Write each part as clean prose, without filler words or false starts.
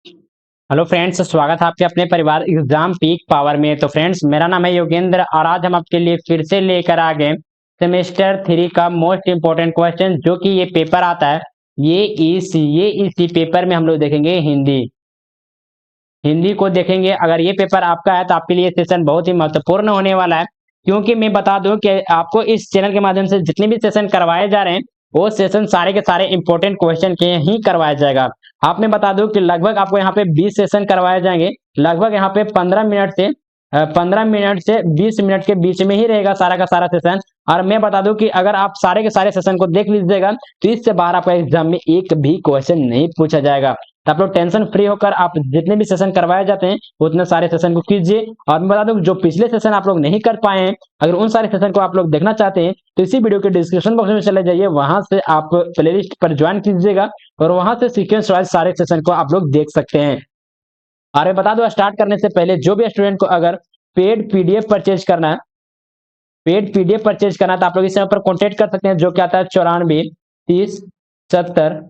Hello friends, स्वागत है आपके अपने परिवार एग्जाम पीक पावर में। तो फ्रेंड्स, मेरा नाम है योगेंद्र और आज हम आपके लिए फिर से लेकर आ गए सेमेस्टर 3 का मोस्ट इंपोर्टेंट क्वेश्चन, जो कि ये पेपर आता है। ये इसी पेपर में हम लोग देखेंगे हिंदी। हिंदी को देखेंगे। अगर ये पेपर आपका है तो आपके लिए सेशन बहुत ही महत्वपूर्ण होने वाला है, क्योंकि मैं बता दूं कि आपको इस चैनल के माध्यम से जितने भी सेशन करवाए जा रहे हैं वो सेशन सारे के सारे इंपॉर्टेंट क्वेश्चन के ही करवाया जाएगा। आप मैं बता दूं कि लगभग आपको यहाँ पे 20 सेशन करवाए जाएंगे। लगभग यहाँ पे 15 मिनट से 20 मिनट के बीच में ही रहेगा सारा का सारा सेशन। और मैं बता दूं कि अगर आप सारे के सारे सेशन को देख लीजिएगा तो इससे बाहर आपका एग्जाम में एक भी क्वेश्चन नहीं पूछा जाएगा। तो आप लोग टेंशन फ्री होकर आप जितने भी सेशन करवाए जाते हैं उतने सारे सेशन को कीजिए। और मैं बता दूं जो पिछले सेशन आप लोग नहीं कर पाए हैं, अगर उन सारे सेशन को आप लोग देखना चाहते हैं तो इसी वीडियो के डिस्क्रिप्शन बॉक्स में चले जाइए, वहां से आप प्लेलिस्ट पर ज्वाइन कीजिएगा और वहां से सीक्वेंस वाइज सारे सेशन को आप लोग देख सकते हैं। और मैं बता दूं स्टार्ट करने से पहले जो भी स्टूडेंट को अगर पेड पीडीएफ परचेज करना है, तो आप लोग इस नंबर पर कॉन्टेक्ट कर सकते हैं, जो कि आता है 94 30 70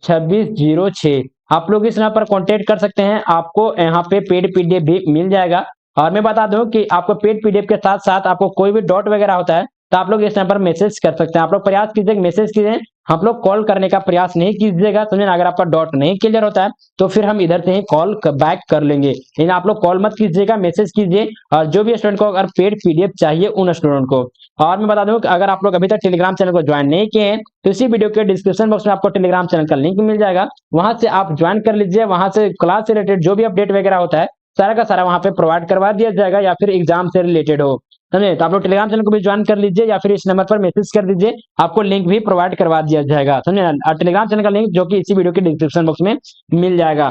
26 06। आप लोग इस नंबर पर कांटेक्ट कर सकते हैं, आपको यहाँ पे पेड पीडीएफ भी मिल जाएगा। और मैं बता दूं कि आपको पेड पीडीएफ के साथ साथ आपको कोई भी डॉट वगैरह होता है तो आप लोग इस नंबर पर मैसेज कर सकते हैं। आप लोग प्रयास कीजिए, मैसेज कीजिए, आप लोग कॉल करने का प्रयास नहीं कीजिएगा, समझे ना। अगर आपका डॉट नहीं क्लियर होता है तो फिर हम इधर से ही कॉल बैक कर लेंगे, लेकिन आप लोग कॉल मत कीजिएगा, मैसेज कीजिए। और जो भी स्टूडेंट को अगर पेड पीडीएफ चाहिए उन स्टूडेंट को। और मैं बता दूं कि अगर आप लोग अभी तक टेलीग्राम चैनल को ज्वाइन नहीं किए हैं तो इसी वीडियो के डिस्क्रिप्शन बॉक्स में आपको टेलीग्राम चैनल का लिंक मिल जाएगा, वहां से आप ज्वाइन कर लीजिए। वहां से क्लास से रिलेटेड जो भी अपडेट वगैरह होता है सारा का सारा वहां पे प्रोवाइड करवा दिया जाएगा, या फिर एग्जाम से रिलेटेड हो, समझे। तो आप लोग टेलीग्राम चैनल को भी ज्वाइन कर लीजिए या फिर इस नंबर पर मैसेज कर दीजिए, आपको लिंक भी प्रोवाइड करवा दिया जाएगा, समझे ना। और टेलीग्राम चैनल का लिंक जो कि इसी वीडियो के डिस्क्रिप्शन बॉक्स में मिल जाएगा।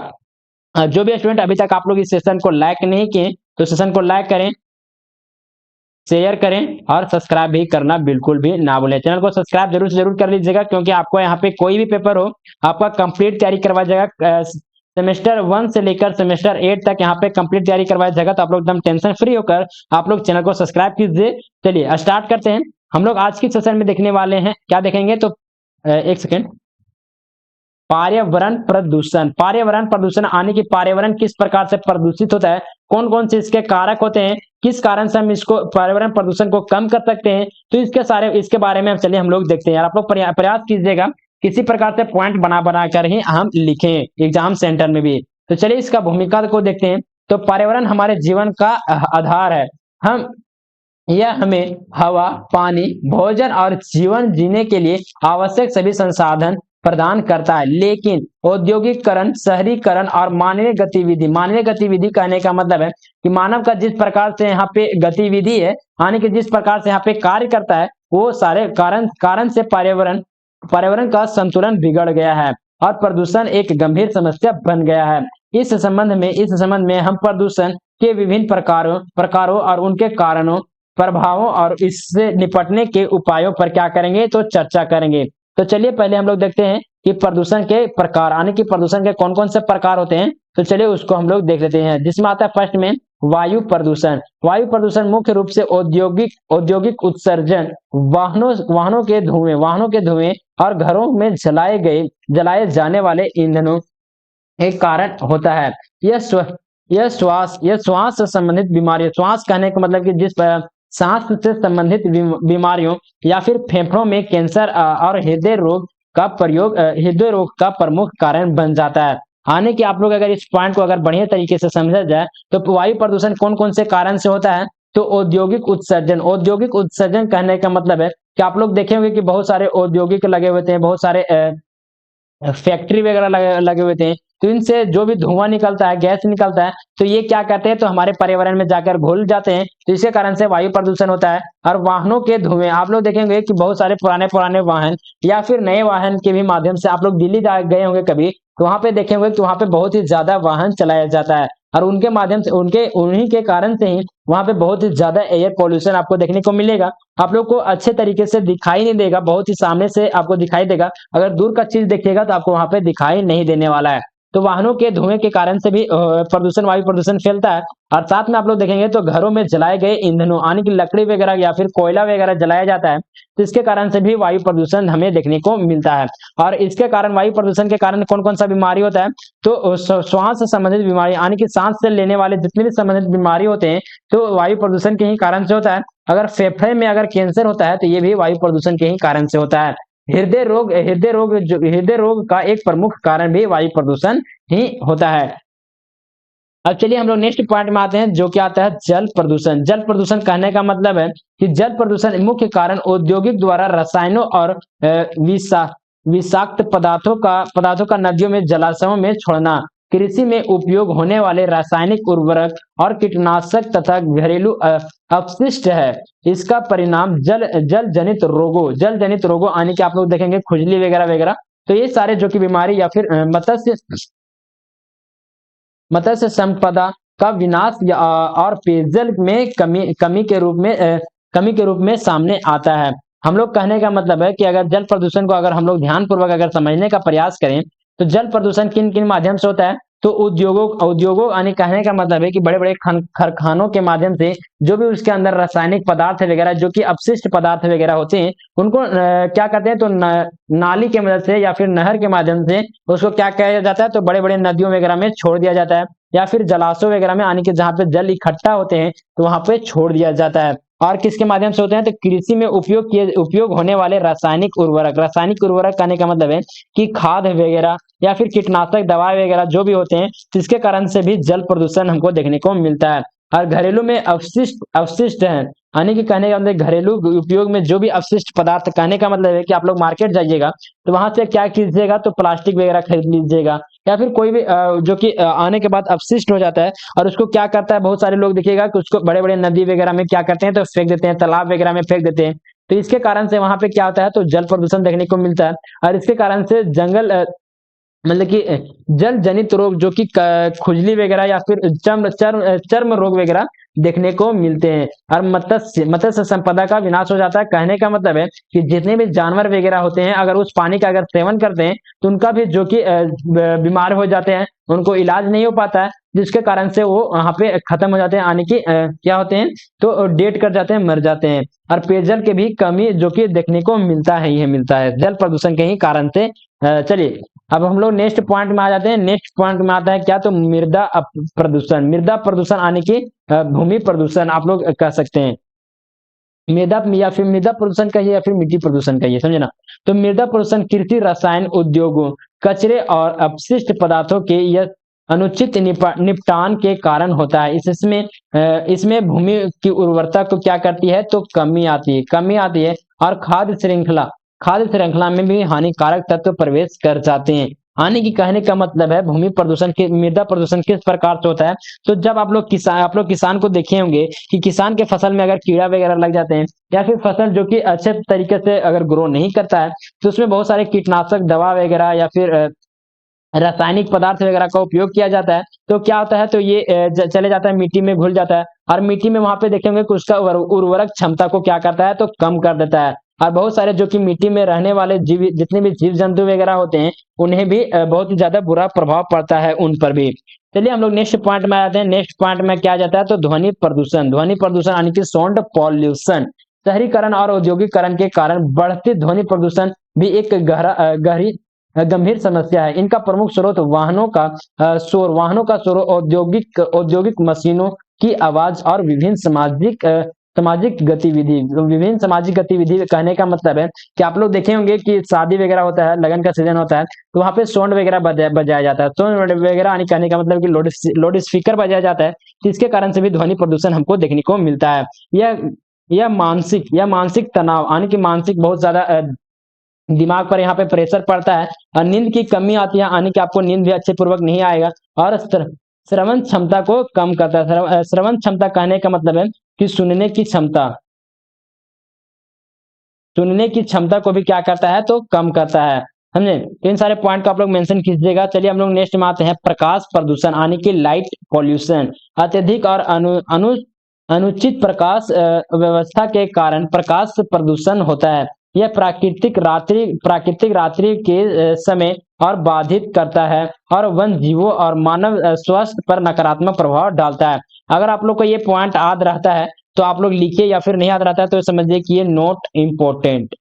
जो भी स्टूडेंट अभी तक आप लोग इस सेशन को लाइक नहीं किए तो सेशन को लाइक करें, शेयर करें और सब्सक्राइब भी करना बिल्कुल भी ना भूलें। चैनल को सब्सक्राइब जरूर से जरूर कर लीजिएगा, क्योंकि आपको यहाँ पे कोई भी पेपर हो आपका कंप्लीट तैयारी करवाया जाएगा। सेमेस्टर 1 से लेकर सेमेस्टर 8 तक यहाँ पे कंप्लीट तैयारी करवाया जाएगा। तो आप लोग एकदम टेंशन फ्री होकर आप लोग चैनल को सब्सक्राइब कीजिए। चलिए स्टार्ट करते हैं। हम लोग आज की सेशन में देखने वाले हैं, क्या देखेंगे तो एक सेकेंड। पर्यावरण प्रदूषण आने की पर्यावरण किस प्रकार से प्रदूषित होता है, कौन कौन से इसके कारक होते हैं, किस कारण से हम इसको पर्यावरण प्रदूषण को कम कर सकते हैं, तो इसके बारे में चलिए हम लोग देखते हैं। यार आप लोग प्रयास कीजिएगा किसी प्रकार से पॉइंट बना बना कर ही हम लिखें एग्जाम सेंटर में भी। तो चलिए इसका भूमिका को देखते हैं। तो पर्यावरण हमारे जीवन का आधार है। हम यह हमें हवा, पानी, भोजन और जीवन जीने के लिए आवश्यक सभी संसाधन प्रदान करता है। लेकिन औद्योगिकरण, शहरीकरण और मानवीय गतिविधि कहने का मतलब है कि मानव का जिस प्रकार से यहाँ पे गतिविधि है, यानी कि जिस प्रकार से यहाँ पे कार्य करता है, वो सारे कारण से पर्यावरण का संतुलन बिगड़ गया है और प्रदूषण एक गंभीर समस्या बन गया है। इस संबंध में हम प्रदूषण के विभिन्न प्रकारों और उनके कारणों, प्रभावों और इससे निपटने के उपायों पर क्या करेंगे तो चर्चा करेंगे। तो चलिए पहले हम लोग देखते हैं कि प्रदूषण के प्रकार, यानी कि प्रदूषण के कौन कौन से प्रकार होते हैं। तो चलिए उसको हम लोग देख लेते हैं, जिसमें आता है फर्स्ट में वायु प्रदूषण। वायु प्रदूषण मुख्य रूप से औद्योगिक उत्सर्जन, वाहनों के धुएं और घरों में जलाए जाने वाले ईंधनों एक कारण होता है। यह श्वास से संबंधित बीमारियों, श्वास कहने का मतलब कि जिस सांस से संबंधित बीमारियों या फिर फेफड़ों में कैंसर और हृदय रोग का प्रमुख कारण बन जाता है। आने की आप लोग अगर इस पॉइंट को अगर बढ़िया तरीके से समझा जाए तो वायु प्रदूषण कौन कौन से कारण से होता है। तो औद्योगिक उत्सर्जन कहने का मतलब है कि आप लोग देखे होंगे कि बहुत सारे औद्योगिक लगे हुए थे, बहुत सारे फैक्ट्री वगैरह लगे हुए थे, तो इनसे जो भी धुआं निकलता है, गैस निकलता है, तो ये क्या कहते हैं तो हमारे पर्यावरण में जाकर घुल जाते हैं, तो इसके कारण से वायु प्रदूषण होता है। और वाहनों के धुएं, आप लोग देखेंगे कि बहुत सारे पुराने वाहन या फिर नए वाहन के भी माध्यम से आप लोग दिल्ली गए होंगे कभी, तो वहां पे देखेंगे कि वहां पे बहुत ही ज्यादा वाहन चलाया जाता है और उनके माध्यम से उन्हीं के कारण से ही वहां पे बहुत ही ज्यादा एयर पॉल्यूशन आपको देखने को मिलेगा। आप लोग को अच्छे तरीके से दिखाई नहीं देगा, बहुत ही सामने से आपको दिखाई देगा, अगर दूर का चीज देखिएगा तो आपको वहां पे दिखाई नहीं देने वाला है। तो वाहनों के धुएं के कारण से भी प्रदूषण, वायु प्रदूषण फैलता है। और साथ में आप लोग देखेंगे तो घरों में जलाए गए ईंधनों यानी कि लकड़ी वगैरह या फिर कोयला वगैरह जलाया जाता है, तो इसके कारण से भी वायु प्रदूषण हमें देखने को मिलता है। और इसके कारण, वायु प्रदूषण के कारण कौन कौन सा बीमारी होता है, तो श्वास से संबंधित बीमारी यानी कि सांस से लेने वाले जितने भी संबंधित बीमारी होते हैं, तो वायु प्रदूषण के ही कारण से होता है। अगर फेफड़े में अगर कैंसर होता है तो ये भी वायु प्रदूषण के ही कारण से होता है। हृदय रोग का एक प्रमुख कारण भी वायु प्रदूषण ही होता है। अब चलिए हम लोग नेक्स्ट पॉइंट में आते हैं, जो क्या आता है, जल प्रदूषण। जल प्रदूषण कहने का मतलब है कि जल प्रदूषण मुख्य कारण औद्योगिक द्वारा रसायनों और विषाक्त पदार्थों का नदियों में, जलाशयों में छोड़ना, कृषि में उपयोग होने वाले रासायनिक उर्वरक और कीटनाशक तथा घरेलू अपशिष्ट है। इसका परिणाम जल जनित रोगों आने के आप लोग देखेंगे, खुजली वगैरह वगैरह। तो ये सारे जो कि बीमारी या फिर मत्स्य संपदा का विनाश और पेयजल में कमी के रूप में सामने आता है। हम लोग कहने का मतलब है कि अगर जल प्रदूषण को अगर हम लोग ध्यानपूर्वक अगर समझने का प्रयास करें, तो जल प्रदूषण किन किन माध्यम से होता है, तो उद्योगों यानी कहने का मतलब है कि बड़े बड़े कारखानों के माध्यम से जो भी उसके अंदर रासायनिक पदार्थ वगैरह, जो कि अपशिष्ट पदार्थ वगैरह होते हैं, उनको क्या करते हैं, तो नाली के मदद से या फिर नहर के माध्यम से उसको क्या किया जाता है, तो बड़े बड़े नदियों वगैरह में छोड़ दिया जाता है, या फिर जलाशयों वगैरह में यानी कि जहाँ पे जल इकट्ठा होते हैं तो वहां पे छोड़ दिया जाता है। और किसके माध्यम से होते हैं, तो कृषि में उपयोग होने वाले रासायनिक उर्वरक कहने का मतलब है कि खाद वगैरह या फिर कीटनाशक दवा वगैरह जो भी होते हैं, जिसके कारण से भी जल प्रदूषण हमको देखने को मिलता है। और घरेलू में अवशिष्ट है, यानी कि कहने का मतलब घरेलू उपयोग में जो भी अवशिष्ट पदार्थ, कहने का मतलब है कि आप लोग मार्केट जाइएगा तो वहां से क्या कीजिएगा, तो प्लास्टिक वगैरह खरीद लीजिएगा, या फिर कोई भी जो कि आने के बाद अपशिष्ट हो जाता है, और उसको क्या करता है, बहुत सारे लोग देखिएगा कि उसको बड़े बड़े नदी वगैरह में क्या करते हैं, तो फेंक देते हैं, तालाब वगैरह में फेंक देते हैं। तो इसके कारण से वहां पे क्या होता है, तो जल प्रदूषण देखने को मिलता है। और इसके कारण से मतलब कि जल जनित रोग, जो कि खुजली वगैरह या फिर चर्म रोग वगैरह देखने को मिलते हैं। और मत्स्य संपदा का विनाश हो जाता है। कहने का मतलब है कि जितने भी जानवर वगैरह होते हैं, अगर उस पानी का अगर सेवन करते हैं तो उनका भी जो कि बीमार हो जाते हैं, उनको इलाज नहीं हो पाता है, जिसके कारण से वो वहां पे खत्म हो जाते हैं, यानी कि क्या होते हैं, तो डेड कर जाते हैं, मर जाते हैं। और पेयजल के भी कमी जो कि देखने को मिलता है जल प्रदूषण के ही कारण से। चलिए अब हम लोग नेक्स्ट पॉइंट में आ जाते हैं। नेक्स्ट पॉइंट में आता है क्या, तो मृदा प्रदूषण आने की भूमि प्रदूषण आप लोग कह सकते हैं। मृदा प्रदूषण कहिए या फिर मिट्टी प्रदूषण कहिए, समझे ना। तो मृदा प्रदूषण कृषि, रसायन उद्योगों, कचरे और अपशिष्ट पदार्थों के यह अनुचित निपटान के कारण होता है। इसमें भूमि की उर्वरता को क्या करती है, तो कमी आती है। और खाद्य श्रृंखला में भी हानिकारक तत्व प्रवेश कर जाते हैं। आने की कहने का मतलब है मृदा प्रदूषण किस प्रकार से होता है। तो जब आप लोग किसान को देखे होंगे कि किसान के फसल में अगर कीड़ा वगैरह लग जाते हैं, या फिर फसल जो कि अच्छे तरीके से अगर ग्रो नहीं करता है, तो उसमें बहुत सारे कीटनाशक दवा वगैरह या फिर रासायनिक पदार्थ वगैरह का उपयोग किया जाता है। तो क्या होता है, तो ये चले जाता है, मिट्टी में घुल जाता है, और मिट्टी में वहां पे देखेंगे कि उसका उर्वरक क्षमता को क्या करता है, तो कम कर देता है। और बहुत सारे जो कि मिट्टी में रहने वाले जितने भी जीव जंतु वगैरह होते हैं, उन्हें भी बहुत ही ज्यादा बुरा प्रभाव पड़ता है उन पर भी। चलिए हम लोग नेक्स्ट पॉइंट में आते हैं। नेक्स्ट पॉइंट में क्या जाता है, तो ध्वनि प्रदूषण यानी कि साउंड पॉल्यूशन। शहरीकरण और औद्योगिकरण के कारण बढ़ती ध्वनि प्रदूषण भी एक गंभीर समस्या है। इनका प्रमुख स्रोत वाहनों का शोर, औद्योगिक मशीनों की आवाज और विभिन्न सामाजिक गतिविधि कहने का मतलब है कि आप लोग देखे होंगे कि शादी वगैरह होता है, लगन का सीजन होता है, तो वहां पे साउंड वगैरह बजाया जाता है। साउंड वगैरह यानी कहने का मतलब कि लोड स्पीकर बजाया जाता है, जिसके कारण से भी ध्वनि प्रदूषण हमको देखने को मिलता है। यह मानसिक तनाव यानी कि मानसिक बहुत ज्यादा दिमाग पर यहाँ पे प्रेशर पड़ता है, और नींद की कमी आती है, यानी कि आपको नींद भी अच्छे पूर्वक नहीं आएगा। और श्रवण क्षमता को कम करता है। श्रवण क्षमता कहने का मतलब है कि सुनने की क्षमता को भी क्या करता है, तो कम करता है, समझे। तो इन सारे पॉइंट को आप लोग मेंशन कीजिएगा। चलिए हम लोग नेक्स्ट में आते हैं, प्रकाश प्रदूषण यानी कि लाइट पॉल्यूशन। अत्यधिक और अनुचित प्रकाश व्यवस्था के कारण प्रकाश प्रदूषण होता है। यह प्राकृतिक रात्रि के समय और बाधित करता है और वन जीवों और मानव स्वास्थ्य पर नकारात्मक प्रभाव डालता है। अगर आप लोग को ये पॉइंट याद रहता है तो आप लोग लिखिए, या फिर नहीं याद रहता है तो समझिए कि ये नोट इंपॉर्टेंट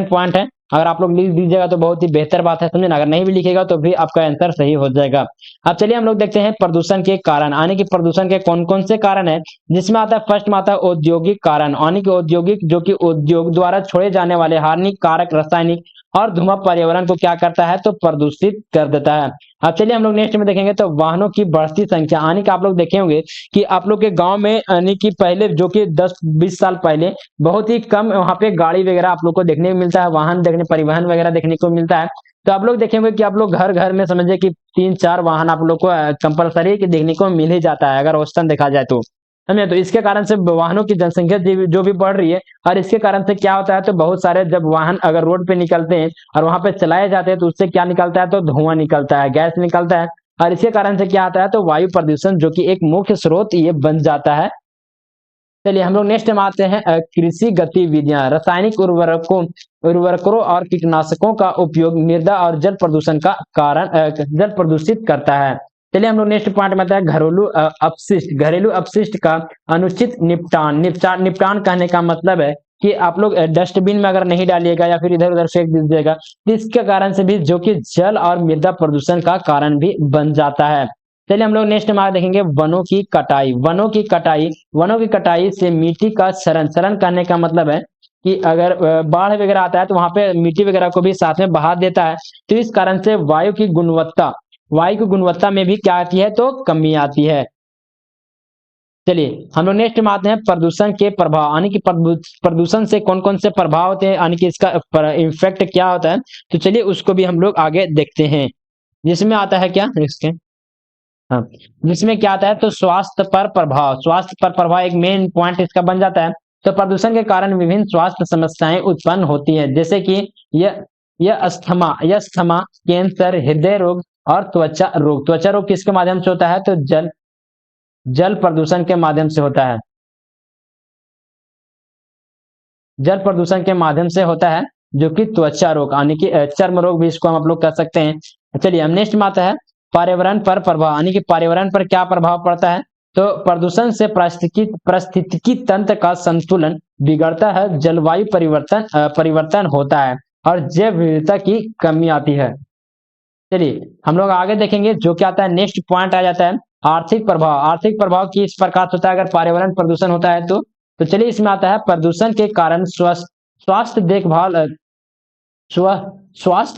पॉइंट है। अगर आप लोग लिख दीजिएगा तो बहुत ही बेहतर बात है, समझे ना। अगर नहीं भी लिखेगा तो भी आपका आंसर सही हो जाएगा। अब चलिए हम लोग देखते हैं प्रदूषण के कारण, यानी कि प्रदूषण के कौन कौन से कारण है, जिसमें आता है फर्स्ट में आता है औद्योगिक कारण, यानी कि औद्योगिक जो कि उद्योग द्वारा छोड़े जाने वाले हानिकारक रासायनिक और धुआं पर्यावरण को क्या करता है तो प्रदूषित कर देता है। अब चलिए हम लोग नेक्स्ट में देखेंगे तो वाहनों की बढ़ती संख्या, यानी कि आप लोग देखे होंगे कि आप लोग के गांव में, यानी कि पहले जो कि 10-20 साल पहले बहुत ही कम वहां पे गाड़ी वगैरह आप लोग को देखने को मिलता है, वाहन परिवहन वगैरह देखने को मिलता है। तो आप लोग देखेंगे कि आप लोग घर घर में समझिए कि 3-4 वाहन आप लोग को कंपलसरी देखने को मिल ही जाता है, अगर औसतन देखा जाए तो, समझे। तो इसके कारण से वाहनों की जनसंख्या जो भी बढ़ रही है, और इसके कारण से क्या होता है तो बहुत सारे जब वाहन अगर रोड पे निकलते हैं और वहां पे चलाए जाते हैं तो उससे क्या निकलता है तो धुआं निकलता है, गैस निकलता है, और इसके कारण से क्या आता है तो वायु प्रदूषण जो कि एक मुख्य स्रोत ये बन जाता है। चलिए हम लोग नेक्स्ट में आते हैं कृषि गतिविधियां, रासायनिक उर्वरकों और कीटनाशकों का उपयोग मृदा और जल प्रदूषण का कारण जल प्रदूषित करता है। चलिए हम लोग नेक्स्ट पॉइंट में आते हैं घरेलू अपशिष्ट का अनुचित निपटान कहने का मतलब है कि आप लोग डस्टबिन में अगर नहीं डालिएगा या फिर इधर उधर फेंक दीजिएगा तो इसके कारण से भी जो कि जल और मृदा प्रदूषण का कारण भी बन जाता है। चलिए हम लोग नेक्स्ट में देखेंगे वनों की कटाई से मिट्टी का क्षरण करने का मतलब है कि अगर बाढ़ वगैरह आता है तो वहां पे मिट्टी वगैरह को भी साथ में बहा देता है, तो इस कारण से वायु की गुणवत्ता में भी क्या आती है तो कमी आती है। चलिए हम लोग नेक्स्ट में आते हैं प्रदूषण के प्रभाव, यानी कि प्रदूषण से कौन कौन से प्रभाव होते हैं, यानी कि इसका इफेक्ट क्या होता है। तो चलिए उसको भी हम लोग आगे देखते हैं, जिसमें आता है क्या इसके, हाँ, जिसमें क्या आता है तो स्वास्थ्य पर प्रभाव एक मेन पॉइंट इसका बन जाता है। तो प्रदूषण के कारण विभिन्न स्वास्थ्य समस्याएं उत्पन्न होती हैं, जैसे कि यह अस्थमा, कैंसर, हृदय रोग और त्वचा रोग किसके माध्यम से होता है तो जल प्रदूषण के माध्यम से होता है। जल प्रदूषण के माध्यम से होता है, जो कि त्वचा रोग, यानी कि चर्म रोग भी इसको हम आप लोग कह सकते हैं। चलिए हम नेक्स्ट में आता है पर्यावरण पर प्रभाव, यानी कि पर्यावरण पर क्या प्रभाव पड़ता है तो प्रदूषण से पारिस्थितिकी तंत्र का संतुलन बिगड़ता है, जलवायु परिवर्तन होता है और जैव विविधता की कमी आती है। चलिए हम लोग आगे देखेंगे जो क्या आता है, नेक्स्ट पॉइंट आ जाता है आर्थिक प्रभाव की इस प्रकार होता है अगर पर्यावरण प्रदूषण होता है तो चलिए इसमें आता है प्रदूषण के कारण स्वास्थ्य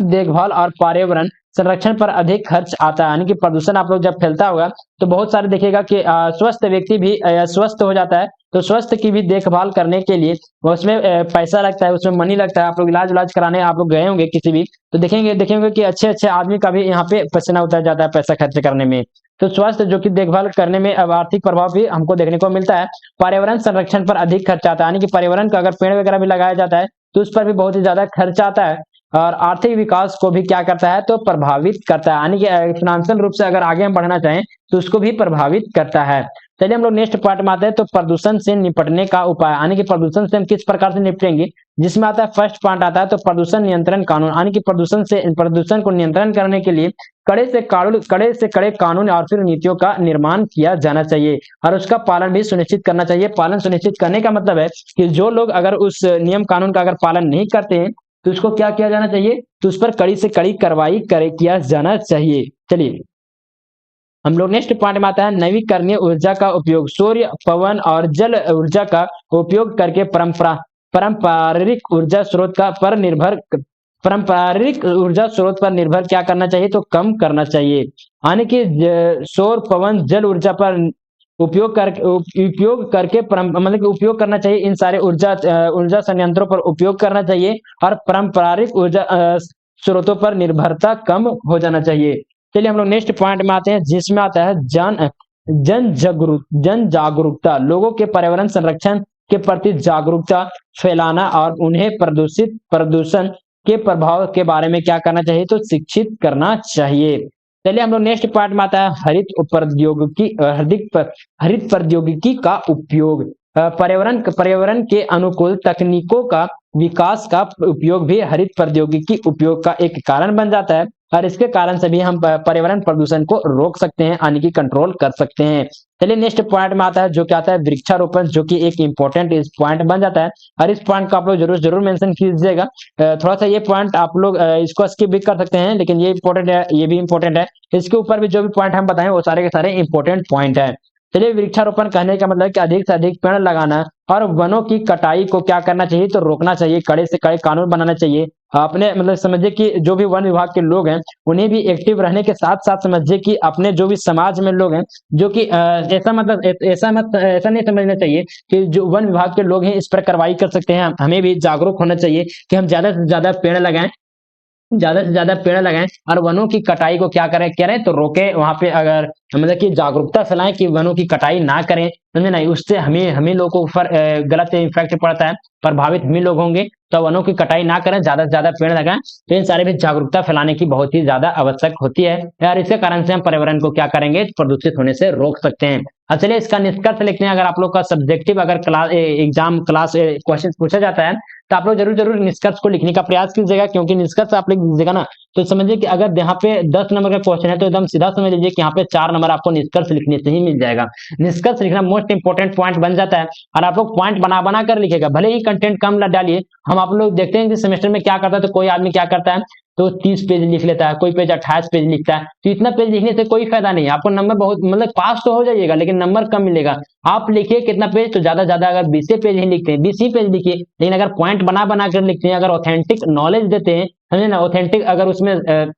देखभाल और पर्यावरण संरक्षण पर अधिक खर्च आता है, यानी कि प्रदूषण आप लोग जब फैलता होगा तो बहुत सारे देखिएगा कि स्वस्थ व्यक्ति भी स्वस्थ हो जाता है, तो स्वस्थ की भी देखभाल करने के लिए उसमें पैसा लगता है, उसमें मनी लगता है। आप लोग इलाज कराने आप लोग गए होंगे किसी भी, तो देखेंगे कि अच्छे आदमी का भी यहाँ पे पसीना उतर जाता है पैसा खर्च करने में। तो स्वास्थ्य जो कि देखभाल करने में अब आर्थिक प्रभाव भी हमको देखने को मिलता है। पर्यावरण संरक्षण पर अधिक खर्च आता है, यानी कि पर्यावरण का अगर पेड़ वगैरह भी लगाया जाता है तो उस पर भी बहुत ही ज्यादा खर्च आता है, और आर्थिक विकास को भी क्या करता है तो प्रभावित करता है, यानी कि फाइनेंशियल रूप से अगर आगे हम बढ़ना चाहें तो उसको भी प्रभावित करता है। चलिए हम लोग नेक्स्ट पार्ट में आते हैं तो प्रदूषण से निपटने का उपाय, यानी कि प्रदूषण से हम किस प्रकार से निपटेंगे, जिसमें आता है फर्स्ट पॉइंट आता है तो प्रदूषण नियंत्रण कानून, यानी कि प्रदूषण को नियंत्रण करने के लिए कड़े से कड़े कानून और फिर नीतियों का निर्माण किया जाना चाहिए और उसका पालन भी सुनिश्चित करना चाहिए। पालन सुनिश्चित करने का मतलब है कि जो लोग अगर उस नियम कानून का अगर पालन नहीं करते हैं तो उसको क्या किया जाना चाहिए तो उस पर कड़ी से कड़ी कार्रवाई किया जाना चाहिए। चलिए हम लोग नेक्स्ट पॉइंट में आता है नवीकरणीय ऊर्जा का उपयोग, सूर्य, पवन और जल ऊर्जा का उपयोग करके पारंपरिक ऊर्जा स्रोत पर निर्भर क्या करना चाहिए तो कम करना चाहिए, यानी कि सौर, पवन, जल ऊर्जा पर उपयोग करके मतलब कि उपयोग करना चाहिए, इन सारे ऊर्जा संयंत्रों पर उपयोग करना चाहिए और पारंपरिक ऊर्जा स्रोतों पर निर्भरता कम हो जाना चाहिए। चलिए हम लोग नेक्स्ट पॉइंट में आते हैं, जिसमें आता है जन जागरूकता, लोगों के पर्यावरण संरक्षण के प्रति जागरूकता फैलाना और उन्हें प्रदूषण के प्रभाव के बारे में क्या करना चाहिए तो शिक्षित करना चाहिए। चलिए हम लोग नेक्स्ट पार्ट में आता है हरित प्रौद्योगिकी का उपयोग, पर्यावरण के अनुकूल तकनीकों का विकास का उपयोग भी हरित प्रौद्योगिकी उपयोग का एक कारण बन जाता है और इसके कारण से भी हम पर्यावरण प्रदूषण को रोक सकते हैं, यानी कि कंट्रोल कर सकते हैं। चलिए नेक्स्ट पॉइंट में आता है जो क्या आता है वृक्षारोपण, जो कि एक इंपॉर्टेंट इस पॉइंट बन जाता है और इस पॉइंट को आप लोग जरूर जरूर मेंशन कीजिएगा। थोड़ा सा ये पॉइंट आप लोग इसको स्किप भी कर सकते हैं, लेकिन ये इंपॉर्टेंट है, ये भी इंपॉर्टेंट है। इसके ऊपर भी जो भी पॉइंट हम बताएं वो सारे के सारे इंपॉर्टेंट पॉइंट है। चलिए वृक्षारोपण कहने का मतलब कि अधिक से अधिक पेड़ लगाना और वनों की कटाई को क्या करना चाहिए तो रोकना चाहिए, कड़े से कड़े कानून बनाना चाहिए। अपने मतलब समझिए कि जो भी वन विभाग के लोग हैं उन्हें भी एक्टिव रहने के साथ साथ समझिए कि अपने जो भी समाज में लोग हैं जो कि ऐसा मतलब ऐसा नहीं समझना चाहिए कि जो वन विभाग के लोग हैं इस पर कार्रवाई कर सकते हैं। हमें भी जागरूक होना चाहिए कि हम ज्यादा से ज्यादा पेड़ लगाएं, ज्यादा से ज्यादा पेड़ लगाएं और वनों की कटाई को क्या करें तो रोके। वहां पे अगर मतलब कि जागरूकता फैलाएं कि वनों की कटाई ना करें, समझे नहीं, उससे हमें हमें लोगों पर गलत इफेक्ट पड़ता है, प्रभावित हम ही लोग होंगे। तो वनों की कटाई ना करें, ज्यादा से ज्यादा पेड़ लगाएं। तो इन सारे भी जागरूकता फैलाने की बहुत ही ज्यादा आवश्यक होती है यार। इसके कारण से हम पर्यावरण को क्या करेंगे प्रदूषित होने से रोक सकते हैं। अब चलिए इसका निष्कर्ष लिखते हैं। अगर आप लोग का सब्जेक्टिव अगर क्लास एग्जाम क्लास क्वेश्चन पूछा जाता है तो आप लोग जरूर जरूर निष्कर्ष को लिखने का प्रयास कीजिएगा, क्योंकि निष्कर्ष आप लोग दीजिएगा ना तो समझिए कि अगर यहाँ पे 10 नंबर का क्वेश्चन है तो एकदम सीधा समझ लीजिए कि यहाँ पे 4 नंबर आपको निष्कर्ष लिखने से ही मिल जाएगा। निष्कर्ष लिखना मोस्ट इंपोर्टेंट पॉइंट बन जाता है और आप लोग पॉइंट बना बना कर लिखेगा, भले ही कंटेंट कम डालिए। हम आप लोग देखते हैं कि सेमेस्टर में क्या करता है, तो कोई आदमी क्या करता है तो 30 पेज लिख लेता है, कोई पेज 28 पेज लिखता है। तो इतना पेज लिखने से कोई फायदा नहीं है, आपको नंबर बहुत मतलब पास तो हो जाइएगा लेकिन नंबर कम मिलेगा। आप लिखिए कितना पेज तो ज्यादा ज्यादा अगर 20 पेज ही लिखते हैं 20 ही पेज लिखिए, लेकिन अगर पॉइंट बना बना कर लिखते हैं, अगर ऑथेंटिक नॉलेज देते हैं, समझे ना, ऑथेंटिक अगर उसमें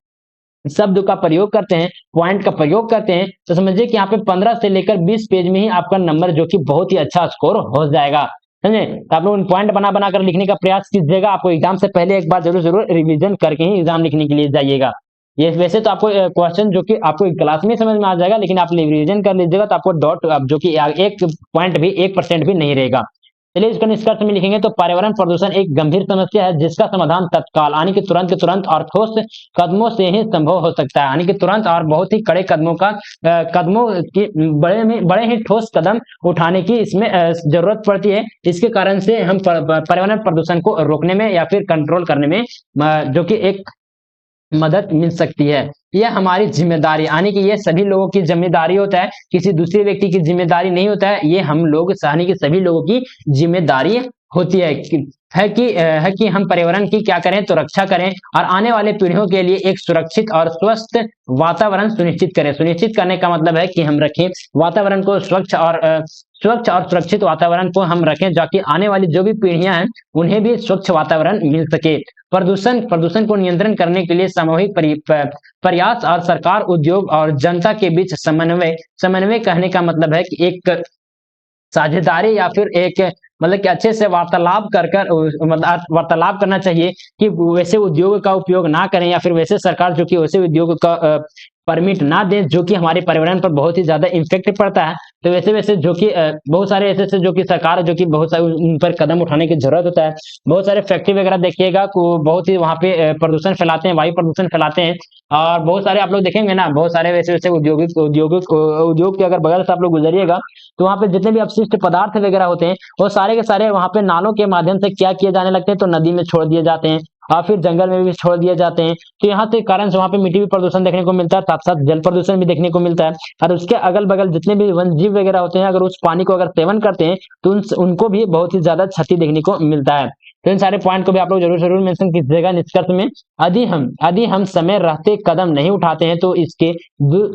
शब्द का प्रयोग करते हैं, पॉइंट का प्रयोग करते हैं, तो समझिए कि यहाँ पे 15 से लेकर 20 पेज में ही आपका नंबर जो कि बहुत ही अच्छा स्कोर हो जाएगा। समझे, तो आप लोग उन पॉइंट बना बना कर लिखने का प्रयास कीजिएगा। आपको एग्जाम से पहले एक बार जरूर जरूर रिवीजन करके ही एग्जाम लिखने के लिए जाइएगा। ये वैसे तो आपको क्वेश्चन जो कि आपको क्लास में समझ में आ जाएगा, लेकिन आप रिवीजन कर लीजिएगा तो आपको डॉट जो कि एक पॉइंट भी 1% भी नहीं रहेगा। चलिए इसका निष्कर्ष में लिखेंगे तो पर्यावरण प्रदूषण एक गंभीर समस्या है जिसका समाधान तत्काल यानी कि तुरंत के तुरंत और ठोस कदमों से ही संभव हो सकता है, यानी कि तुरंत और बहुत ही कड़े कदमों का कदमों की बड़े ही ठोस कदम उठाने की इसमें जरूरत पड़ती है। इसके कारण से हम पर्यावरण प्रदूषण को रोकने में या फिर कंट्रोल करने में जो कि एक मदद मिल सकती है। यह हमारी जिम्मेदारी यानी कि ये सभी लोगों की जिम्मेदारी होता है, किसी दूसरे व्यक्ति की जिम्मेदारी नहीं होता है। ये हम लोग यानी कि सभी लोगों की जिम्मेदारी होती है कि हम पर्यावरण की क्या करें तो रक्षा करें और आने वाले पीढ़ियों के लिए एक सुरक्षित और स्वस्थ वातावरण सुनिश्चित करें। सुनिश्चित करने का मतलब है कि हम रखें वातावरण को स्वच्छ और सुरक्षित वातावरण को हम रखें, ताकि आने वाली जो भी पीढ़ियां हैं उन्हें भी स्वच्छ वातावरण मिल सके। प्रदूषण को नियंत्रण करने के लिए सामूहिक प्रयास और सरकार, उद्योग और जनता के बीच समन्वय कहने का मतलब है कि एक साझेदारी या फिर एक मतलब कि अच्छे से वार्तालाप मतलब वार्तालाप करना चाहिए कि वैसे उद्योग का उपयोग ना करें या फिर वैसे सरकार जो कि वैसे उद्योग का परमिट ना दें जो कि हमारे पर्यावरण पर बहुत ही ज्यादा इम्पैक्ट पड़ता है। तो वैसे वैसे जो कि बहुत सारे ऐसे जो कि सरकार जो कि बहुत सारे उन पर कदम उठाने की जरूरत होता है। बहुत सारे फैक्ट्री वगैरह देखिएगा को बहुत ही वहां पे प्रदूषण फैलाते हैं, वायु प्रदूषण फैलाते हैं। और बहुत सारे आप लोग देखेंगे ना, बहुत सारे वैसे वैसे उद्योग के अगर बगल से आप लोग गुजरिएगा तो वहां पे जितने भी अपशिष्ट पदार्थ वगैरह होते हैं वो सारे के सारे वहां पे नालों के माध्यम से क्या किए जाने लगते हैं तो नदी में छोड़ दिए जाते हैं और फिर जंगल में भी छोड़ दिए जाते हैं। तो यहाँ से कारण से वहां पे मिट्टी भी प्रदूषण देखने को मिलता है, साथ साथ जल प्रदूषण भी देखने को मिलता है। और उसके अगल बगल जितने भी वन जीव वगैरह होते हैं अगर उस पानी को अगर सेवन करते हैं तो उनको भी बहुत ही ज्यादा क्षति देखने को मिलता है। तो इन सारे पॉइंट को भी आप लोग जरूर जरूर मेंशन कीजिएगा निष्कर्ष में। यदि हम समय रहते कदम नहीं उठाते हैं तो इसके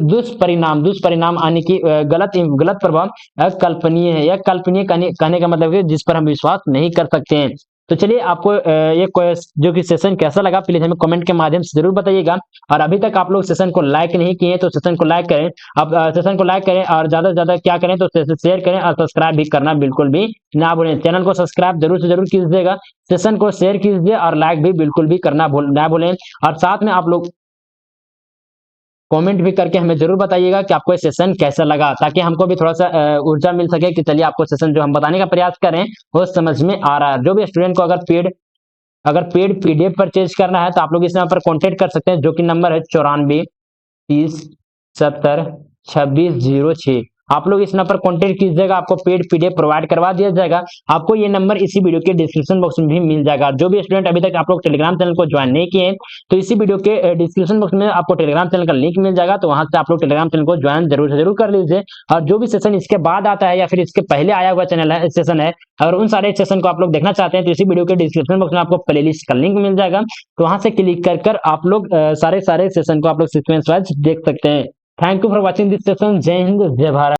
दुष्परिणाम आने की गलत प्रभाव अकल्पनीय है। यह कल्पनीय कहने का मतलब है जिस पर हम विश्वास नहीं कर सकते हैं। तो चलिए आपको ये जो कि सेशन कैसा लगा प्लीज हमें कमेंट के माध्यम से जरूर बताइएगा। और अभी तक आप लोग सेशन को लाइक नहीं किए तो सेशन को लाइक करें, अब सेशन को लाइक करें और ज्यादा से ज्यादा क्या करें तो शेयर करें और सब्सक्राइब भी करना बिल्कुल भी ना भूलें। चैनल को सब्सक्राइब जरूर से जरूर कीजिएगा, सेशन को शेयर कीजिए और लाइक भी बिल्कुल भी करना ना भूलें। और साथ में आप लोग कमेंट भी करके हमें जरूर बताइएगा कि आपको ये सेशन कैसा लगा, ताकि हमको भी थोड़ा सा ऊर्जा मिल सके कि चलिए आपको सेशन जो हम बताने का प्रयास कर रहे हैं वो समझ में आ रहा है। जो भी स्टूडेंट को अगर पेड पीडीएफ परचेज करना है तो आप लोग इस नंबर पर कॉन्टेक्ट कर सकते हैं, जो कि नंबर है 94 30 70 26 06। आप लोग इस नंबर पर कॉन्टेक्ट कीजिएगा, आपको पेड पीडीएफ प्रोवाइड करवा दिया जाएगा। आपको ये नंबर इसी वीडियो के डिस्क्रिप्शन बॉक्स में भी मिल जाएगा। जो भी स्टूडेंट अभी तक आप लोग टेलीग्राम चैनल को ज्वाइन नहीं किए तो इसी वीडियो के डिस्क्रिप्शन बॉक्स में आपको टेलीग्राम चैनल का लिंक मिल जाएगा, तो वहां से आप लोग टेलीग्राम चैनल को ज्वाइन जरूर से जरूर कर लीजिए। और जो भी सेशन इसके बाद आता है या फिर इसके पहले आया हुआ चैनल है सेशन है, अगर उन सारे सेशन को आप लोग देखना चाहते हैं तो इसी वीडियो के डिस्क्रिप्शन बॉक्स में आपको प्लेलिस्ट का लिंक मिल जाएगा, तो वहां से क्लिक कर आप लोग सारे सेशन को आप लोग सीक्वेंस वाइज देख सकते हैं। Thank you for watching this session. जय हिंद, जय भारत।